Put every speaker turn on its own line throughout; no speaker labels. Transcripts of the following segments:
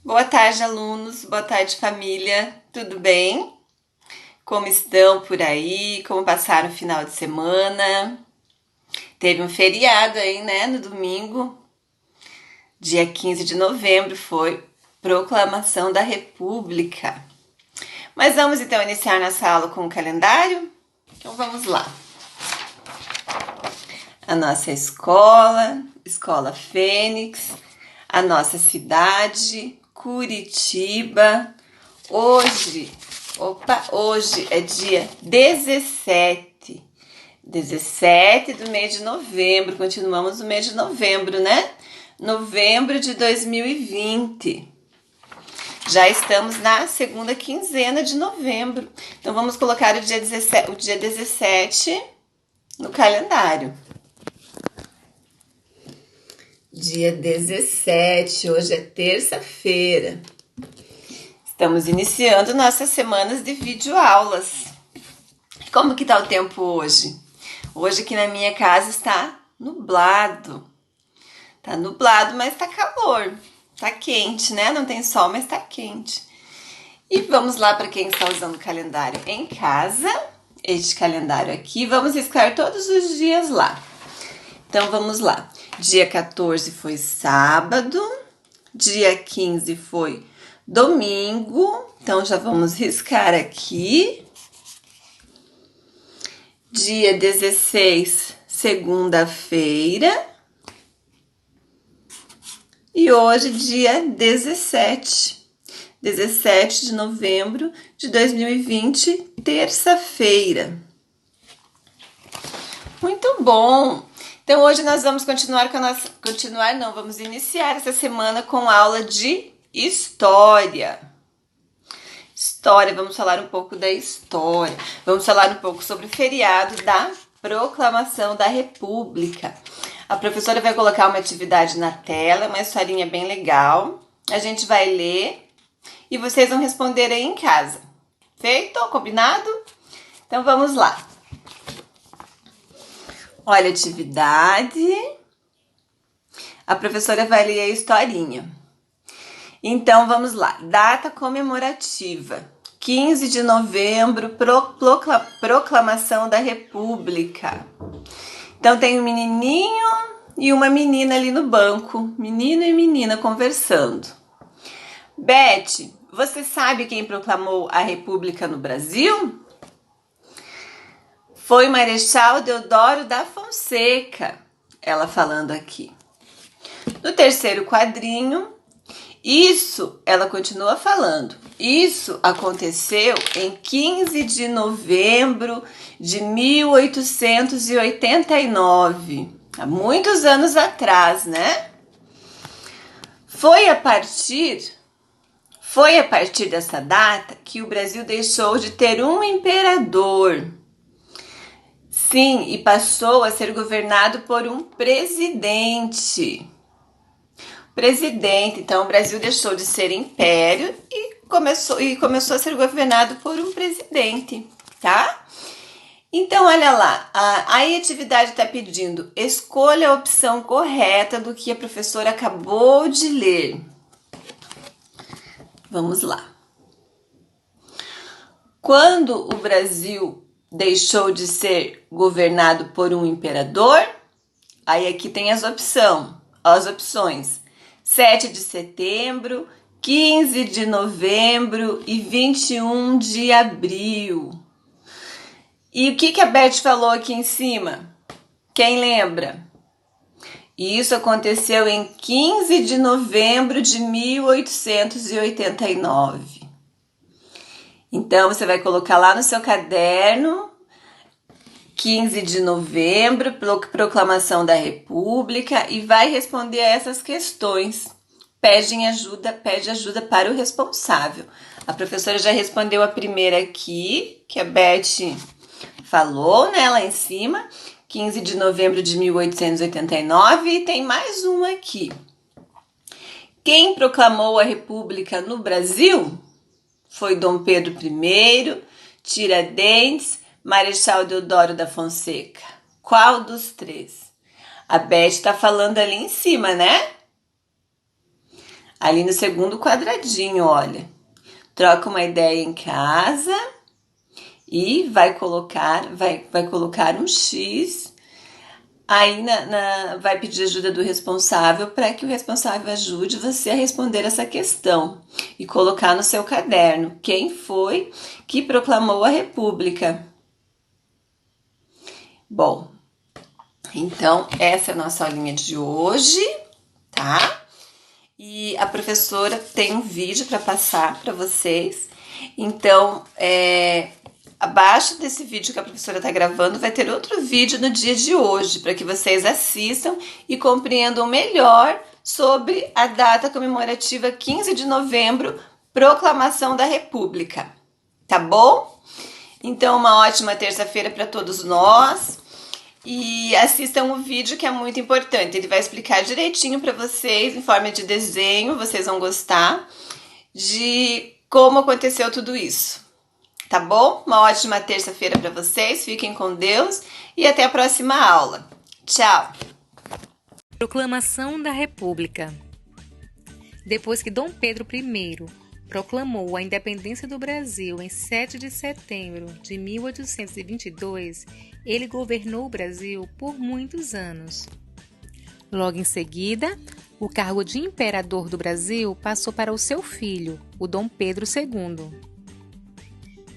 Boa tarde, alunos. Boa tarde, família. Tudo bem? Como estão por aí? Como passaram o final de semana? Teve um feriado aí, né, no domingo, dia 15 de novembro, foi Proclamação da República. Mas vamos então iniciar nossa aula com o calendário? Então vamos lá. A nossa escola, Escola Fênix, a nossa cidade, Curitiba. Hoje é dia 17 do mês de novembro. Continuamos no mês de novembro, né? Novembro de 2020. Já estamos na segunda quinzena de novembro. Então vamos colocar o dia 17 no calendário. Dia 17, hoje é terça-feira. Estamos iniciando nossas semanas de videoaulas. Como que tá o tempo hoje? Hoje aqui na minha casa está nublado. Tá nublado, mas tá calor. Tá quente, né? Não tem sol, mas tá quente. E vamos lá para quem está usando o calendário em casa. Este calendário aqui, vamos riscar todos os dias lá. Então vamos lá. Dia 14 foi sábado. Dia 15 foi domingo, então já vamos riscar aqui. Dia 16, segunda-feira. E hoje, dia 17 de novembro de 2020, terça-feira. Muito bom! Então hoje nós vamos vamos iniciar essa semana com aula de História. Vamos falar um pouco da história. Vamos falar um pouco sobre o feriado da Proclamação da República. A professora vai colocar uma atividade na tela, uma historinha bem legal. A gente vai ler e vocês vão responder aí em casa. Feito? Combinado? Então vamos lá. Olha a atividade. A professora vai ler a historinha. Então, vamos lá. Data comemorativa. 15 de novembro, Proclamação da República. Então, tem um menininho e uma menina ali no banco. Menino e menina conversando. Beth, você sabe quem proclamou a República no Brasil? Foi Marechal Deodoro da Fonseca, ela falando aqui. No terceiro quadrinho, ela continua falando. Isso aconteceu em 15 de novembro de 1889, há muitos anos atrás, né? Foi a partir dessa data que o Brasil deixou de ter um imperador. Sim, e passou a ser governado por um presidente. Então o Brasil deixou de ser império e começou a ser governado por um presidente, tá? Então, olha lá, a atividade está pedindo, escolha a opção correta do que a professora acabou de ler. Vamos lá. Quando o Brasil deixou de ser governado por um imperador, aí aqui tem as opções. 7 de setembro, 15 de novembro e 21 de abril. E o que a Beth falou aqui em cima? Quem lembra? Isso aconteceu em 15 de novembro de 1889. Então, você vai colocar lá no seu caderno, 15 de novembro, Proclamação da República, e vai responder a essas questões. Pede ajuda para o responsável. A professora já respondeu a primeira aqui, que a Beth falou, né, lá em cima, 15 de novembro de 1889, e tem mais uma aqui. Quem proclamou a República no Brasil? Foi Dom Pedro I, Tiradentes, Marechal Deodoro da Fonseca. Qual dos três? A Beth está falando ali em cima, né? Ali no segundo quadradinho, olha. Troca uma ideia em casa e vai colocar um X. Aí vai pedir ajuda do responsável para que o responsável ajude você a responder essa questão e colocar no seu caderno quem foi que proclamou a República. Bom, então essa é a nossa aulinha de hoje, tá? E a professora tem um vídeo para passar para vocês. Então, abaixo desse vídeo que a professora está gravando, vai ter outro vídeo no dia de hoje, para que vocês assistam e compreendam melhor sobre a data comemorativa 15 de novembro, Proclamação da República. Tá bom? Então, uma ótima terça-feira para todos nós. E assistam o vídeo, que é muito importante. Ele vai explicar direitinho para vocês, em forma de desenho, vocês vão gostar, de como aconteceu tudo isso. Tá bom? Uma ótima terça-feira para vocês, fiquem com Deus e até a próxima aula. Tchau!
Proclamação da República. Depois que Dom Pedro I proclamou a independência do Brasil em 7 de setembro de 1822, ele governou o Brasil por muitos anos. Logo em seguida, o cargo de imperador do Brasil passou para o seu filho, o Dom Pedro II.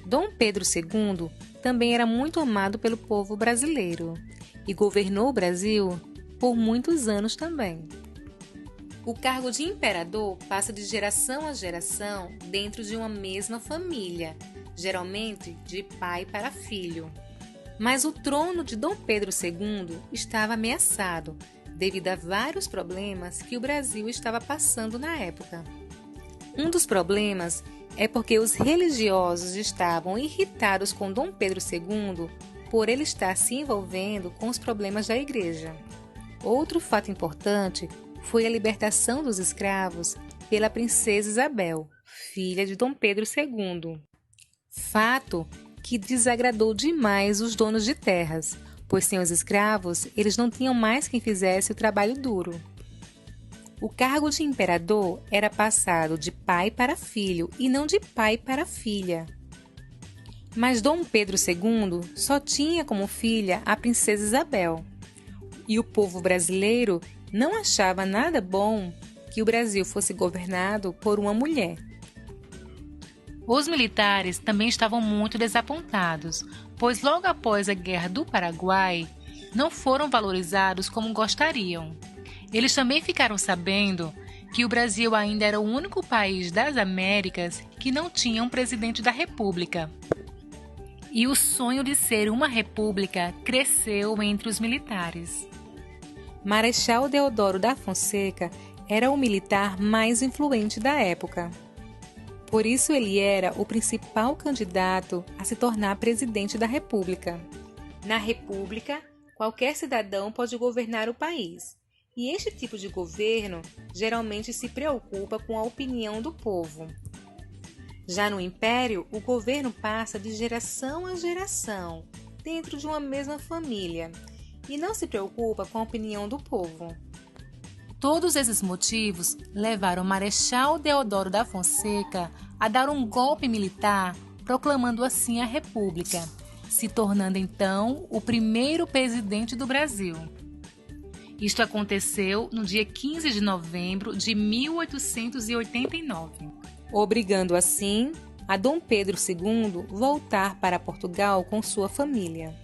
Dom Pedro II também era muito amado pelo povo brasileiro e governou o Brasil por muitos anos também. O cargo de imperador passa de geração a geração dentro de uma mesma família, geralmente de pai para filho. Mas o trono de Dom Pedro II estava ameaçado devido a vários problemas que o Brasil estava passando na época. Um dos problemas é porque os religiosos estavam irritados com Dom Pedro II por ele estar se envolvendo com os problemas da igreja. Outro fato importante foi a libertação dos escravos pela princesa Isabel, filha de Dom Pedro II. Fato que desagradou demais os donos de terras, pois sem os escravos eles não tinham mais quem fizesse o trabalho duro. O cargo de imperador era passado de pai para filho e não de pai para filha. Mas Dom Pedro II só tinha como filha a princesa Isabel. E o povo brasileiro não achava nada bom que o Brasil fosse governado por uma mulher. Os militares também estavam muito desapontados, pois logo após a Guerra do Paraguai, não foram valorizados como gostariam. Eles também ficaram sabendo que o Brasil ainda era o único país das Américas que não tinha um presidente da República. E o sonho de ser uma república cresceu entre os militares. Marechal Deodoro da Fonseca era o militar mais influente da época. Por isso ele era o principal candidato a se tornar presidente da República. Na República, qualquer cidadão pode governar o país. E este tipo de governo geralmente se preocupa com a opinião do povo. Já no Império, o governo passa de geração a geração, dentro de uma mesma família, e não se preocupa com a opinião do povo. Todos esses motivos levaram o Marechal Deodoro da Fonseca a dar um golpe militar, proclamando assim a República, se tornando então o primeiro presidente do Brasil. Isto aconteceu no dia 15 de novembro de 1889, obrigando assim a Dom Pedro II voltar para Portugal com sua família.